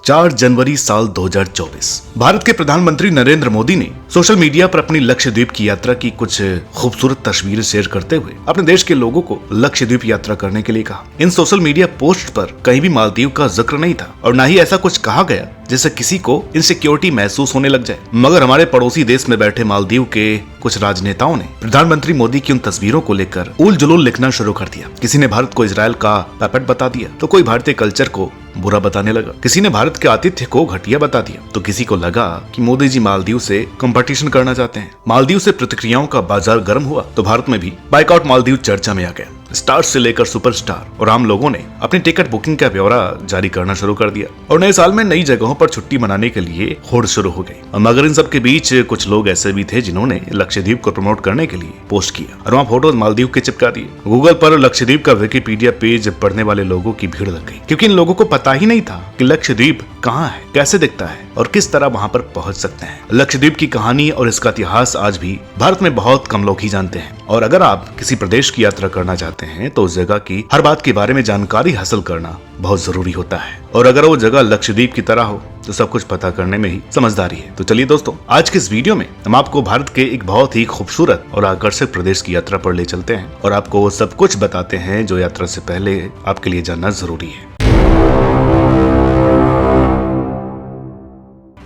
4 जनवरी साल 2024 भारत के प्रधानमंत्री नरेंद्र मोदी ने सोशल मीडिया पर अपनी लक्षद्वीप की यात्रा की कुछ खूबसूरत तस्वीरें शेयर करते हुए अपने देश के लोगों को लक्षद्वीप यात्रा करने के लिए कहा। इन सोशल मीडिया पोस्ट पर कहीं भी मालदीव का जिक्र नहीं था और न ही ऐसा कुछ कहा गया जिससे किसी को इनसिक्योरिटी महसूस होने लग जाए। मगर हमारे पड़ोसी देश में बैठे मालदीव के कुछ राजनेताओं ने प्रधानमंत्री मोदी की उन तस्वीरों को लेकर उल जुलूल लिखना शुरू कर दिया। किसी ने भारत को इजराइल का पैपेट बता दिया तो कोई भारतीय कल्चर को बुरा बताने लगा। किसी ने भारत के आतिथ्य को घटिया बता दिया तो किसी को लगा कि मोदी जी मालदीव से कंपटीशन करना चाहते हैं। मालदीव से प्रतिक्रियाओं का बाजार गर्म हुआ तो भारत में भी बाइकआउट मालदीव चर्चा में आ गया। स्टार से लेकर सुपरस्टार और आम लोगों ने अपनी टिकट बुकिंग का ब्यौरा जारी करना शुरू कर दिया और नए साल में नई जगहों पर छुट्टी मनाने के लिए होड़ शुरू हो गई। मगर इन सब के बीच कुछ लोग ऐसे भी थे जिन्होंने लक्षद्वीप को प्रमोट करने के लिए पोस्ट किया और वहाँ फोटोज मालदीव के चिपका दिए। गूगल पर लक्षद्वीप का विकिपीडिया पेज पढ़ने वाले लोगों की भीड़ लग गई क्योंकि इन लोगों को पता ही नहीं था कि लक्षद्वीप कहाँ है, कैसे दिखता है और किस तरह वहाँ पर पहुंच सकते हैं। लक्षद्वीप की कहानी और इसका इतिहास आज भी भारत में बहुत कम लोग ही जानते हैं और अगर आप किसी प्रदेश की यात्रा करना चाहते हैं तो उस जगह की हर बात के बारे में जानकारी हासिल करना बहुत जरूरी होता है और अगर वो जगह लक्षद्वीप की तरह हो तो सब कुछ पता करने में ही समझदारी है। तो चलिए दोस्तों, आज के इस वीडियो में हम आपको भारत के एक बहुत ही खूबसूरत और आकर्षक प्रदेश की यात्रा पर ले चलते हैं और आपको वो सब कुछ बताते हैं जो यात्रा से पहले आपके लिए जानना जरूरी है।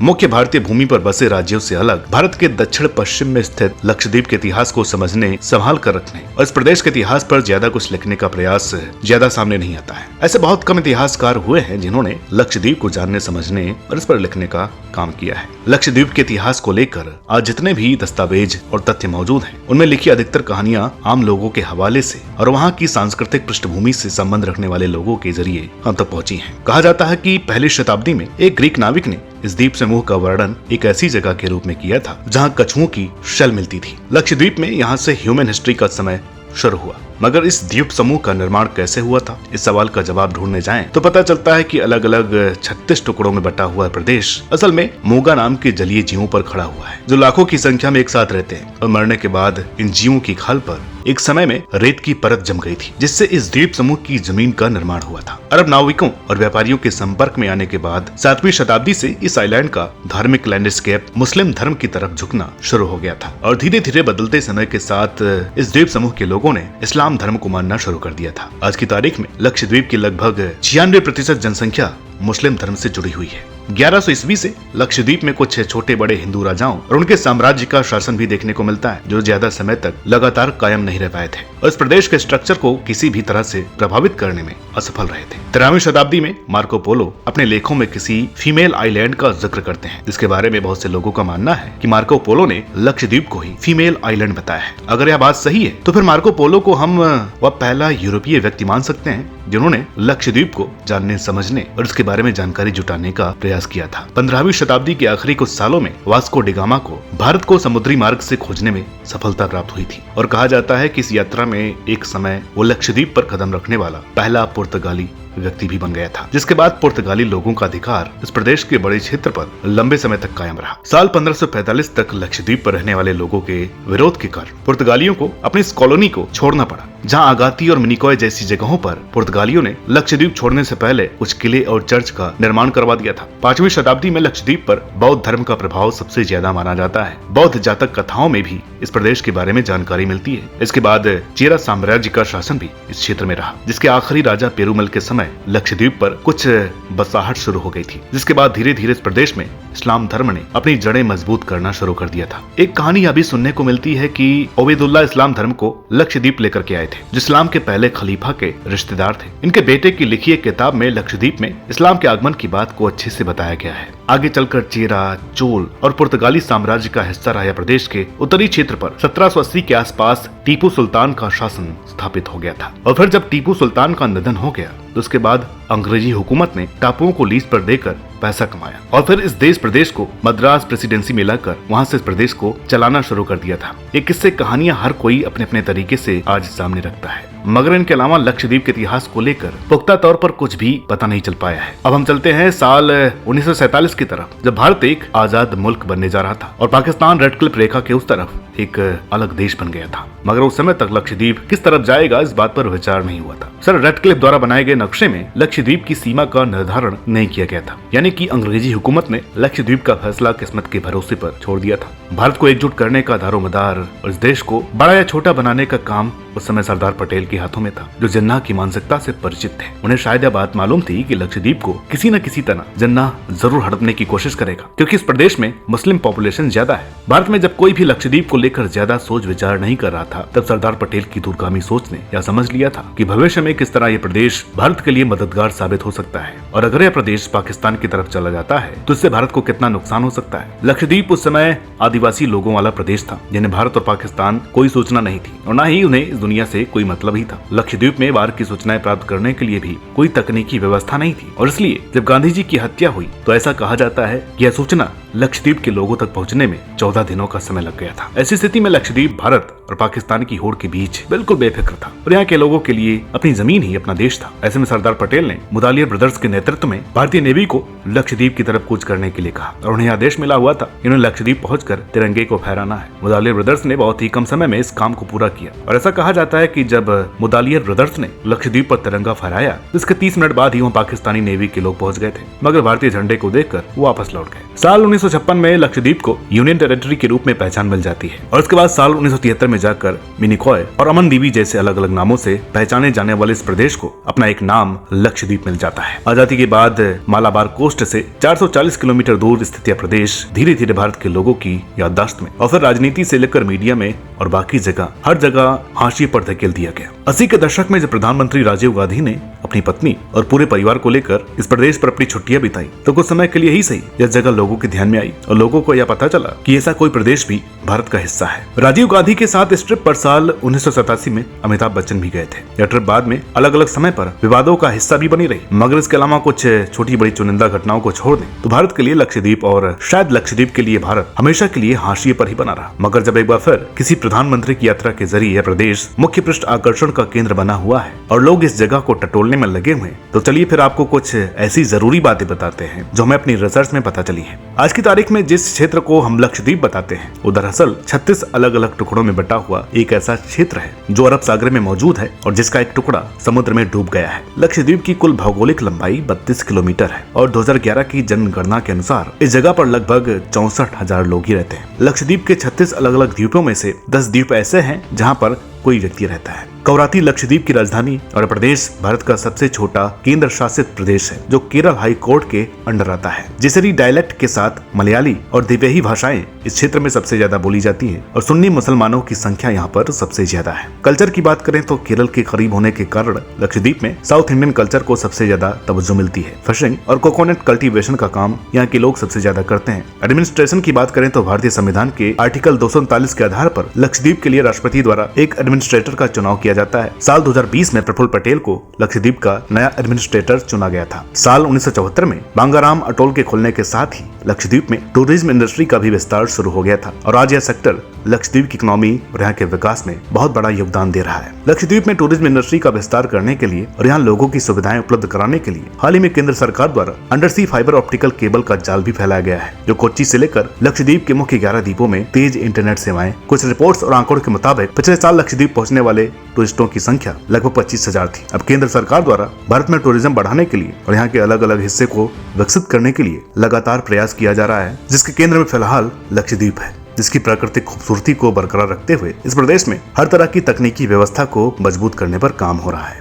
मुख्य भारतीय भूमि पर बसे राज्यों से अलग भारत के दक्षिण पश्चिम में स्थित लक्षद्वीप के इतिहास को समझने, संभाल कर रखने और इस प्रदेश के इतिहास पर ज्यादा कुछ लिखने का प्रयास ज्यादा सामने नहीं आता है। ऐसे बहुत कम इतिहासकार हुए हैं जिन्होंने लक्षद्वीप को जानने, समझने और इस पर लिखने का काम किया है। लक्षद्वीप के इतिहास को लेकर आज जितने भी दस्तावेज और तथ्य मौजूद हैं, उनमें लिखी अधिकतर कहानियां आम लोगों के हवाले से और वहाँ की सांस्कृतिक पृष्ठभूमि से संबंध रखने वाले लोगों के जरिए हम तक पहुंची हैं। कहा जाता है कि पहली शताब्दी में एक ग्रीक नाविक ने इस द्वीप समूह का वर्णन एक ऐसी जगह के रूप में किया था जहां कछुओं की शल मिलती थी। लक्षद्वीप में यहां से ह्यूमन हिस्ट्री का समय शुरू हुआ। मगर इस द्वीप समूह का निर्माण कैसे हुआ था, इस सवाल का जवाब ढूंढने जाएं तो पता चलता है कि अलग अलग 36 टुकड़ों में बटा हुआ प्रदेश असल में मूंगा नाम के जलीय जीवों पर खड़ा हुआ है जो लाखों की संख्या में एक साथ रहते हैं और मरने के बाद इन जीवों की खाल पर एक समय में रेत की परत जम गई थी जिससे इस द्वीप समूह की जमीन का निर्माण हुआ था। अरब नाविकों और व्यापारियों के संपर्क में आने के बाद 7वीं शताब्दी से इस आइलैंड का धार्मिक लैंडस्केप मुस्लिम धर्म की तरफ झुकना शुरू हो गया था और धीरे धीरे बदलते समय के साथ इस द्वीप समूह के लोगों ने इस्लाम धर्म को मानना शुरू कर दिया था। आज की तारीख में लक्षद्वीप की लगभग 96% जनसंख्या मुस्लिम धर्म से जुड़ी हुई है। 1100 ईस्वी से लक्षद्वीप में कुछ छोटे बड़े हिंदू राजाओं और उनके साम्राज्य का शासन भी देखने को मिलता है जो ज्यादा समय तक लगातार कायम नहीं रह पाए थे और इस प्रदेश के स्ट्रक्चर को किसी भी तरह से प्रभावित करने में असफल रहे थे। 13वीं शताब्दी में मार्को पोलो अपने लेखों में किसी फीमेल आइलैंड का जिक्र करते हैं जिसके बारे में बहुत से लोगों का मानना है कि मार्को पोलो ने लक्षद्वीप को ही फीमेल आइलैंड बताया है। अगर यह बात सही है तो फिर मार्को पोलो को हम वह पहला यूरोपीय व्यक्ति मान सकते हैं जिन्होंने लक्षद्वीप को जानने, समझने और इसके बारे में जानकारी जुटाने का प्रयास किया था। 15वीं शताब्दी के आखिरी कुछ सालों में वास्को डिगामा को भारत को समुद्री मार्ग से खोजने में सफलता प्राप्त हुई थी और कहा जाता है कि इस यात्रा में एक समय वो लक्षद्वीप पर कदम रखने वाला पहला पुर्तगाली व्यक्ति भी बन गया था जिसके बाद पुर्तगाली लोगों का अधिकार इस प्रदेश के बड़े क्षेत्र पर लंबे समय तक कायम रहा। साल 1545 तक लक्षद्वीप पर रहने वाले लोगों के विरोध के कारण पुर्तगालियों को अपनी इस कॉलोनी को छोड़ना पड़ा जहां आगाती और मिनिकॉय जैसी जगहों पर पुर्तगालियों ने लक्षद्वीप छोड़ने से पहले कुछ किले और चर्च का निर्माण करवा दिया था। 5वीं शताब्दी में लक्षद्वीप पर बौद्ध धर्म का प्रभाव सबसे ज्यादा माना जाता है। बौद्ध जातक कथाओं में भी इस प्रदेश के बारे में जानकारी मिलती है। इसके बाद चेरा साम्राज्य का शासन भी इस क्षेत्र में रहा जिसके आखिरी राजा पेरुमल के समय लक्षद्वीप पर कुछ बसाहट शुरू हो गई थी जिसके बाद धीरे धीरे इस प्रदेश में इस्लाम धर्म ने अपनी जड़ें मजबूत करना शुरू कर दिया था। एक कहानी अभी सुनने को मिलती है कि ओबेदुल्ला इस्लाम धर्म को लक्षद्वीप लेकर के आए थे जो इस्लाम के पहले खलीफा के रिश्तेदार थे। इनके बेटे की लिखी एक किताब में लक्षद्वीप में इस्लाम के आगमन की बात को अच्छे से बताया गया है। आगे चलकर चेरा, चोल और पुर्तगाली साम्राज्य का हिस्सा रहा प्रदेश के उत्तरी क्षेत्र पर 1780 के आसपास टीपू सुल्तान का शासन स्थापित हो गया था और फिर जब टीपू सुल्तान का निधन हो गया तो उसके बाद अंग्रेजी हुकूमत ने टापुओं को लीज पर देकर पैसा कमाया और फिर इस देश प्रदेश को मद्रास प्रेसिडेंसी में लाकर वहां से इस प्रदेश को चलाना शुरू कर दिया था। ये किस्से कहानियां हर कोई अपने अपने तरीके से आज सामने रखता है मगर इनके अलावा लक्षद्वीप के इतिहास को लेकर पुख्ता तौर पर कुछ भी पता नहीं चल पाया है। अब हम चलते हैं साल 1947 की तरफ जब भारत एक आजाद मुल्क बनने जा रहा था और पाकिस्तान रेड क्लिफ रेखा के उस तरफ एक अलग देश बन गया था। मगर उस समय तक लक्षद्वीप किस तरफ जाएगा इस बात पर विचार नहीं हुआ था। सर रेड क्लिफ द्वारा बनाए गए नक्शे में लक्षद्वीप लक्षद्वीप की सीमा का निर्धारण नहीं किया गया था, यानी कि अंग्रेजी हुकूमत ने लक्षद्वीप का फैसला किस्मत के भरोसे पर छोड़ दिया था। भारत को एकजुट करने का दारोमदार और इस देश को बड़ा या छोटा बनाने का काम उस समय सरदार पटेल के हाथों में था, जो जिन्ना की मानसिकता से परिचित थे। उन्हें शायद यह बात मालूम थी कि लक्षद्वीप को किसी न किसी तरह जिन्ना जरूर हड़पने की कोशिश करेगा, क्योंकि इस प्रदेश में मुस्लिम पॉपुलेशन ज्यादा है। भारत में जब कोई भी लक्षद्वीप को लेकर ज्यादा सोच विचार नहीं कर रहा था, तब सरदार पटेल की दूरगामी सोच ने यह समझ लिया था कि भविष्य में किस तरह यह प्रदेश भारत के लिए मददगार साबित हो सकता है, और अगर यह प्रदेश पाकिस्तान की तरफ चला जाता है तो इससे भारत को कितना नुकसान हो सकता है। लक्षद्वीप उस समय आदिवासी लोगों वाला प्रदेश था, जिन्हें भारत और पाकिस्तान कोई सूचना नहीं थी और न ही उन्हें इस दुनिया से कोई मतलब ही था। लक्षद्वीप में वार की सूचनाएं प्राप्त करने के लिए भी कोई तकनीकी व्यवस्था नहीं थी, और इसलिए जब गांधी जी की हत्या हुई तो ऐसा कहा जाता है कि यह सूचना लक्षद्वीप के लोगों तक पहुंचने में 14 दिनों का समय लग गया था। ऐसी स्थिति में लक्षद्वीप भारत और पाकिस्तान की होड़ के बीच बिल्कुल बेफिक्र था और यहाँ के लोगों के लिए अपनी जमीन ही अपना देश था। ऐसे में सरदार पटेल ने मुदालियर ब्रदर्स के नेतृत्व में भारतीय नेवी को लक्षद्वीप की तरफ कूच करने के लिए कहा और उन्हें आदेश मिला हुआ था कि उन्हें लक्षद्वीप पहुंचकर तिरंगे को फहराना है। मुदालियर ब्रदर्स ने बहुत ही कम समय में इस काम को पूरा किया और ऐसा कहा जाता है कि जब मुदालियर ब्रदर्स ने लक्षद्वीप पर तिरंगा फहराया, इसके 30 मिनट बाद ही वहाँ पाकिस्तानी नेवी के लोग पहुंच गए थे, मगर भारतीय झंडे को देखकर वो वापस लौट गए। साल 1956 में लक्षद्वीप को यूनियन टेरिटरी के रूप में पहचान मिल जाती है और उसके बाद साल 1973 में जाकर मिनिकॉय और अमन दीवी जैसे अलग अलग नामों से पहचाने जाने वाले इस प्रदेश को अपना एक नाम लक्षद्वीप मिल जाता है। आजादी के बाद मालाबार कोस्ट से 440 किलोमीटर दूर स्थित यह प्रदेश धीरे धीरे भारत के लोगों की याददाश्त में और फिर राजनीति से लेकर मीडिया में और बाकी जगह हर जगह हाशिए पर धकेल दिया गया। 80 के दशक में जब प्रधानमंत्री राजीव गांधी ने अपनी पत्नी और पूरे परिवार को लेकर इस प्रदेश पर अपनी छुट्टियां बिताई, तो कुछ समय के लिए ही सही यह जगह लोगों के ध्यान में आई और लोगों को यह पता चला कि ऐसा कोई प्रदेश भी भारत का हिस्सा है। राजीव गांधी के साथ इस ट्रिप पर साल 1987 में अमिताभ बच्चन भी गए थे। यह ट्रिप बाद में अलग अलग समय पर विवादों का हिस्सा भी बनी रही, मगर इसके अलावा कुछ छोटी बड़ी चुनिंदा घटनाओं को छोड़ दें तो भारत के लिए लक्षद्वीप और शायद लक्षद्वीप के लिए भारत हमेशा के लिए हाशिए पर ही बना रहा। मगर जब एक बार फिर किसी प्रधानमंत्री की यात्रा के जरिए यह प्रदेश मुख्य पृष्ठ आकर्षण का केंद्र बना हुआ है और लोग इस जगह को टटोलने में लगे हुए, तो चलिए फिर आपको कुछ ऐसी जरूरी बातें बताते हैं जो हमें अपनी रिसर्च में पता चली है। आज की तारीख में जिस क्षेत्र को हम लक्षद्वीप बताते हैं वो दरअसल 36 अलग अलग टुकड़ों में बटा हुआ एक ऐसा क्षेत्र है जो अरब सागर में मौजूद है और जिसका एक टुकड़ा समुद्र में डूब गया है। लक्षद्वीप की कुल भौगोलिक लंबाई 32 किलोमीटर है और 2011 की जनगणना के अनुसार इस जगह पर लगभग 64,000 लोग ही रहते हैं। लक्षद्वीप के 36 अलग अलग द्वीपों में से 10 द्वीप ऐसे हैं जहाँ पर कोई व्यक्ति रहता है। कवराती लक्षद्वीप की राजधानी और प्रदेश भारत का सबसे छोटा केंद्र शासित प्रदेश है जो केरल हाई कोर्ट के अंडर आता है। जिसेरी डायलेक्ट के साथ मलयाली और दिव्यही भाषाएं इस क्षेत्र में सबसे ज्यादा बोली जाती हैं और सुन्नी मुसलमानों की संख्या यहाँ पर सबसे ज्यादा है। कल्चर की बात करें तो केरल के करीब होने के कारण लक्षद्वीप में साउथ इंडियन कल्चर को सबसे ज्यादा तवज्जो मिलती है। फिशिंग और कोकोनट कल्टीवेशन का काम यहाँ के लोग सबसे ज्यादा करते हैं। एडमिनिस्ट्रेशन की बात करें तो भारतीय संविधान के आर्टिकल 239 के आधार पर लक्षद्वीप के लिए राष्ट्रपति द्वारा एक एडमिनिस्ट्रेटर का चुनाव किया जाता है। साल 2020 में प्रफुल्ल पटेल को लक्षद्वीप का नया एडमिनिस्ट्रेटर चुना गया था। साल 1974 में बांगाराम अटोल के खुलने के साथ ही लक्षद्वीप में टूरिज्म इंडस्ट्री का भी विस्तार शुरू हो गया था और आज यह सेक्टर लक्षद्वीप की इकोनॉमी और यहाँ के विकास में बहुत बड़ा योगदान दे रहा है। लक्षद्वीप में टूरिज्म इंडस्ट्री का विस्तार करने के लिए और यहाँ लोगों की सुविधाएं उपलब्ध कराने के लिए हाल ही में केंद्र सरकार द्वारा under sea fibre optical cable का जाल भी फैलाया गया है, जो कोच्चि से लेकर लक्षद्वीप के मुख्य 11 द्वीपों में तेज इंटरनेट सेवाएं। कुछ रिपोर्ट्स और आंकड़ों के मुताबिक पिछले साल लक्षद्वीप पहुंचने वाले टूरिस्टों की संख्या लगभग 25,000 थी। अब केंद्र सरकार द्वारा भारत में टूरिज्म बढ़ाने के लिए और यहाँ के अलग अलग हिस्से को विकसित करने के लिए लगातार प्रयास किया जा रहा है, जिसके केंद्र में फिलहाल लक्षद्वीप है, जिसकी प्राकृतिक खूबसूरती को बरकरार रखते हुए इस प्रदेश में हर तरह की तकनीकी व्यवस्था को मजबूत करने पर काम हो रहा है।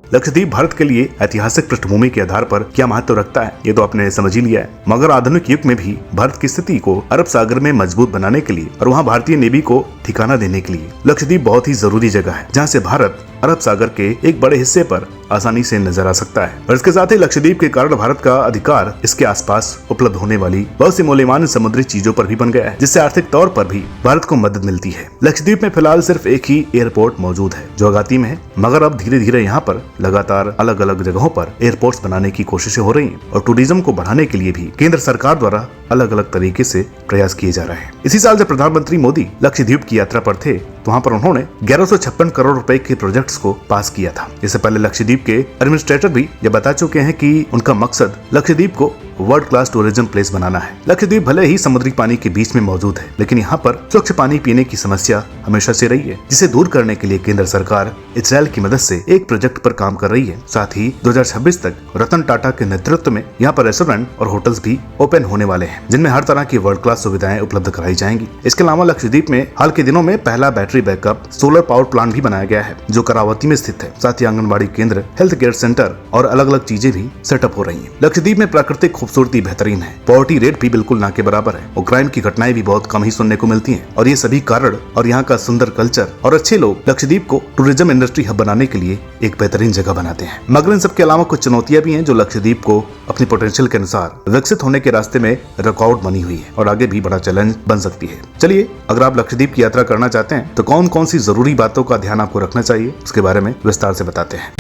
लक्षद्वीप भारत के लिए ऐतिहासिक पृष्ठभूमि के आधार पर क्या महत्व रखता है ये तो आपने समझ ही लिया है, मगर आधुनिक युग में भी भारत की स्थिति को अरब सागर में मजबूत बनाने के लिए और वहाँ भारतीय नेवी को ठिकाना देने के लिए लक्षद्वीप बहुत ही जरूरी जगह है, जहाँ से भारत अरब सागर के एक बड़े हिस्से पर आसानी से नजर आ सकता है। और इसके साथ ही लक्षद्वीप के कारण भारत का अधिकार इसके आसपास उपलब्ध होने वाली बहुत सी मूल्यवान समुद्री चीजों पर भी बन गया है, जिससे आर्थिक तौर पर भी भारत को मदद मिलती है। लक्षद्वीप में फिलहाल सिर्फ एक ही एयरपोर्ट मौजूद है जो अगाती में है, मगर अब धीरे धीरे यहाँ पर लगातार अलग अलग जगहों पर एयरपोर्ट्स बनाने की कोशिशें हो रही हैं और टूरिज्म को बढ़ाने के लिए भी केंद्र सरकार द्वारा अलग अलग तरीके से प्रयास किए जा रहे हैं। इसी साल जब प्रधानमंत्री मोदी लक्षद्वीप की यात्रा पर थे वहाँ पर उन्होंने 1156 करोड़ रुपए के प्रोजेक्ट्स को पास किया था। इससे पहले लक्षद्वीप के एडमिनिस्ट्रेटर भी ये बता चुके हैं कि उनका मकसद लक्षद्वीप को वर्ल्ड क्लास टूरिज्म प्लेस बनाना है। लक्षद्वीप भले ही समुद्री पानी के बीच में मौजूद है, लेकिन यहाँ पर स्वच्छ पानी पीने की समस्या हमेशा से रही है, जिसे दूर करने के लिए केंद्र सरकार इजराइल की मदद से एक प्रोजेक्ट पर काम कर रही है। साथ ही 2026 तक रतन टाटा के नेतृत्व में यहाँ पर रेस्टोरेंट और होटल्स भी ओपन होने वाले हैं, जिनमें हर तरह की वर्ल्ड क्लास सुविधाएं उपलब्ध कराई जाएंगी। इसके अलावा लक्षद्वीप में हाल के दिनों में पहला battery backup solar power plant भी बनाया गया है, जो करावती में स्थित है। साथ ही आंगनबाड़ी केंद्र, हेल्थ केयर सेंटर और अलग अलग चीजें भी सेटअप हो रही है। लक्षद्वीप में प्राकृतिक खूबसूरती बेहतरीन है, पॉवर्टी रेट भी बिल्कुल ना के बराबर है और क्राइम की घटनाएं भी बहुत कम ही सुनने को मिलती हैं। और ये सभी कारण और यहाँ का सुंदर कल्चर और अच्छे लोग लक्षद्वीप को टूरिज्म इंडस्ट्री हब बनाने के लिए एक बेहतरीन जगह बनाते हैं। मगर इन सब के अलावा कुछ चुनौतियां भी हैं जो लक्षद्वीप को अपनी पोटेंशियल के अनुसार विकसित होने के रास्ते में रुकावट बनी हुई है और आगे भी बड़ा चैलेंज बन सकती है। चलिए, अगर आप लक्षद्वीप की यात्रा करना चाहते हैं तो कौन कौन सी जरूरी बातों का ध्यान आपको रखना चाहिए, उसके बारे में विस्तार से बताते हैं।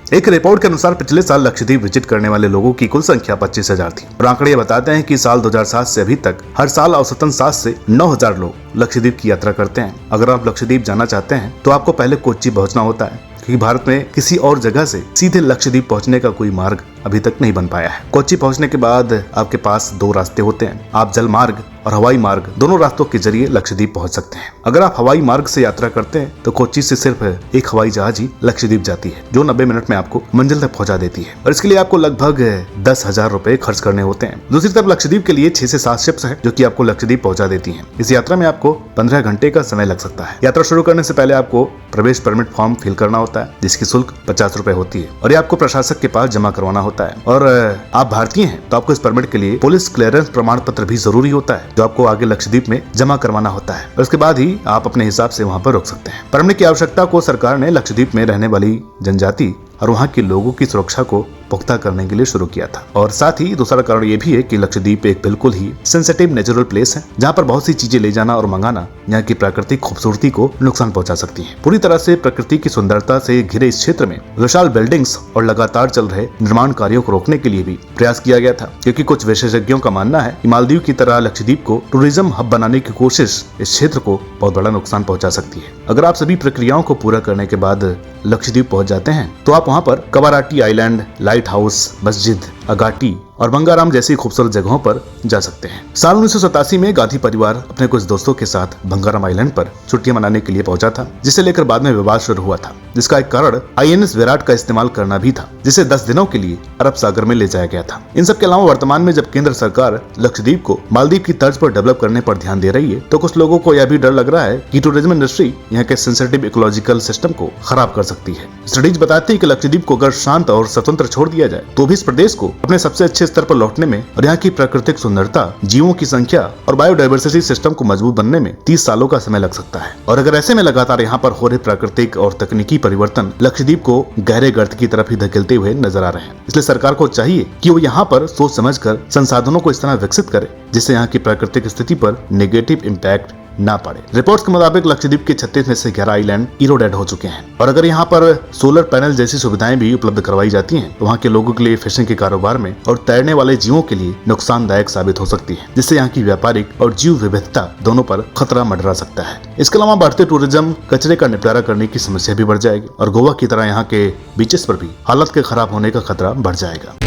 एक रिपोर्ट के अनुसार पिछले साल लक्षद्वीप विजिट करने वाले लोगों की कुल संख्या 25,000 थी और आंकड़े बताते हैं कि साल 2007 से अभी तक हर साल औसतन 7 से 9,000 लोग लक्षद्वीप की यात्रा करते हैं। अगर आप लक्षद्वीप जाना चाहते हैं तो आपको पहले कोच्चि पहुंचना होता है, क्योंकि भारत में किसी और जगह से सीधे लक्षद्वीप पहुंचने का कोई मार्ग अभी तक नहीं बन पाया है। कोच्चि पहुंचने के बाद आपके पास 2 रास्ते होते हैं। आप जल मार्ग और हवाई मार्ग दोनों रास्तों के जरिए लक्षद्वीप पहुंच सकते हैं। अगर आप हवाई मार्ग से यात्रा करते हैं तो कोच्चि से सिर्फ एक हवाई जहाज ही लक्षद्वीप जाती है, जो 90 मिनट में आपको मंजिल तक पहुंचा देती है और इसके लिए आपको लगभग 10,000 रुपए खर्च करने होते हैं। दूसरी तरफ लक्षद्वीप के लिए 6 से 7 शिप्स हैं जो कि आपको लक्षद्वीप पहुंचा देती हैं। इस यात्रा में आपको 15 घंटे का समय लग सकता है। यात्रा शुरू करने से पहले आपको प्रवेश परमिट फॉर्म फिल करना होता है, जिसकी शुल्क 50 रुपए होती है और ये आपको प्रशासक के पास जमा करवाना होता है। और आप भारतीय हैं तो आपको इस परमिट के लिए पुलिस क्लियरेंस प्रमाण पत्र भी जरूरी होता है, जो आपको आगे लक्षद्वीप में जमा करवाना होता है और उसके बाद ही आप अपने हिसाब से वहां पर रुक सकते हैं। परमिट की आवश्यकता को सरकार ने लक्षद्वीप में रहने वाली जनजाति और वहाँ के लोगों की सुरक्षा को पुख्ता करने के लिए शुरू किया था। और साथ ही दूसरा कारण ये भी है कि लक्षद्वीप एक बिल्कुल ही सेंसिटिव नेचुरल प्लेस है, जहाँ पर बहुत सी चीजें ले जाना और मंगाना यहाँ की प्राकृतिक खूबसूरती को नुकसान पहुंचा सकती है। पूरी तरह से प्रकृति की सुंदरता से घिरे इस क्षेत्र में विशाल बिल्डिंग्स और लगातार चल रहे निर्माण कार्यों को रोकने के लिए भी प्रयास किया गया था, क्योंकि कुछ विशेषज्ञों का मानना है कि मालदीव की तरह लक्षद्वीप को टूरिज्म हब बनाने की कोशिश इस क्षेत्र को बहुत बड़ा नुकसान पहुंचा सकती है। अगर आप सभी प्रक्रियाओं को पूरा करने के बाद लक्षद्वीप पहुंच जाते हैं तो आप वहां पर कवाराटी आइलैंड, लाइट हाउस, मस्जिद, अगाटी और बंगाराम जैसी खूबसूरत जगहों पर जा सकते हैं। साल 1987 में गांधी परिवार अपने कुछ दोस्तों के साथ बंगाराम आइलैंड पर छुट्टियां मनाने के लिए पहुंचा था, जिसे लेकर बाद में विवाद शुरू हुआ था, जिसका एक कारण INS विराट का इस्तेमाल करना भी था, जिसे 10 दिनों के लिए अरब सागर में ले जाया गया था। इन सब के अलावा वर्तमान में जब केंद्र सरकार लक्षद्वीप को मालदीव की तर्ज पर डेवलप करने पर ध्यान दे रही है, तो कुछ लोगों को यह भी डर लग रहा है कि टूरिज्म इंडस्ट्री यहाँ के सेंसिटिव इकोलॉजिकल सिस्टम को खराब कर सकती है। स्टडीज बताती है कि लक्षद्वीप को अगर शांत और स्वतंत्र छोड़ दिया जाए तो भी इस प्रदेश को अपने सबसे अच्छे स्तर पर लौटने में और यहाँ की प्राकृतिक सुंदरता, जीवों की संख्या और बायोडायवर्सिटी सिस्टम को मजबूत बनने में 30 सालों का समय लग सकता है। और अगर ऐसे में लगातार यहाँ पर हो रहे प्राकृतिक और तकनीकी परिवर्तन लक्षद्वीप को गहरे गर्त की तरफ ही धकेलते हुए नजर आ रहे हैं, इसलिए सरकार को चाहिए कि वो यहाँ पर सोच समझकर संसाधनों को इस तरह विकसित करे जिससे यहाँ की प्राकृतिक स्थिति पर नेगेटिव इम्पैक्ट ना पड़े। रिपोर्ट्स के मुताबिक लक्षद्वीप के 36 में से 11 आइलैंड इरोडेड हो चुके हैं और अगर यहाँ पर सोलर पैनल जैसी सुविधाएं भी उपलब्ध करवाई जाती हैं तो वहाँ के लोगों के लिए फिशिंग के कारोबार में और तैरने वाले जीवों के लिए नुकसानदायक साबित हो सकती है, जिससे यहाँ की व्यापारिक और जीव विविधता दोनों पर खतरा मंडरा सकता है। इसके अलावा बढ़ते टूरिज्म कचरे का निपटारा करने की समस्या भी बढ़ जाएगी और गोवा की तरह यहाँ के बीचेस पर भी हालत के खराब होने का खतरा बढ़ जाएगा।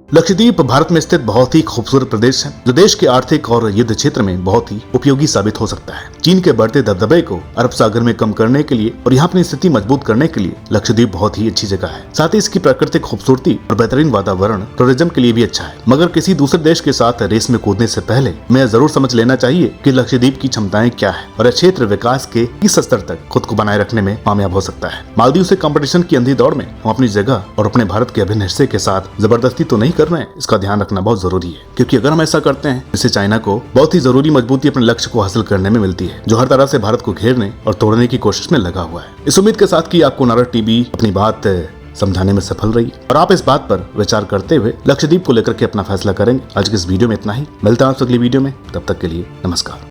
लक्षद्वीप भारत में स्थित बहुत ही खूबसूरत प्रदेश है, जो देश के आर्थिक और युद्ध क्षेत्र में बहुत ही उपयोगी साबित हो सकता है। चीन के बढ़ते दबदबे को अरब सागर में कम करने के लिए और यहाँ अपनी स्थिति मजबूत करने के लिए लक्षद्वीप बहुत ही अच्छी जगह है। साथ ही इसकी प्राकृतिक खूबसूरती और बेहतरीन वातावरण टूरिज्म के लिए भी अच्छा है। मगर किसी दूसरे देश के साथ रेस में कूदने से पहले मैं जरूर समझ लेना चाहिए कि लक्षद्वीप की क्षमताएं क्या है और यह क्षेत्र विकास के किस स्तर तक खुद को बनाए रखने में कामयाब हो सकता है। मालदीव से कंपटीशन की अंधी दौड़ में हम अपनी जगह और अपने भारत के अभिन्न हिस्से के साथ जबरदस्ती तो नहीं कर रहे हैं, इसका ध्यान रखना बहुत जरूरी है, क्योंकि अगर हम ऐसा करते हैं इससे चाइना को बहुत ही जरूरी मजबूती अपने लक्ष्य को हासिल करने में मिलती है, जो हर तरह से भारत को घेरने और तोड़ने की कोशिश में लगा हुआ है। इस उम्मीद के साथ कि आपको नारद टीवी अपनी बात समझाने में सफल रही और आप इस बात पर विचार करते हुए लक्षद्वीप को लेकर के अपना फैसला करेंगे। आज के इस वीडियो में इतना ही, मिलता है आपसे अगली वीडियो में, तब तक के लिए नमस्कार।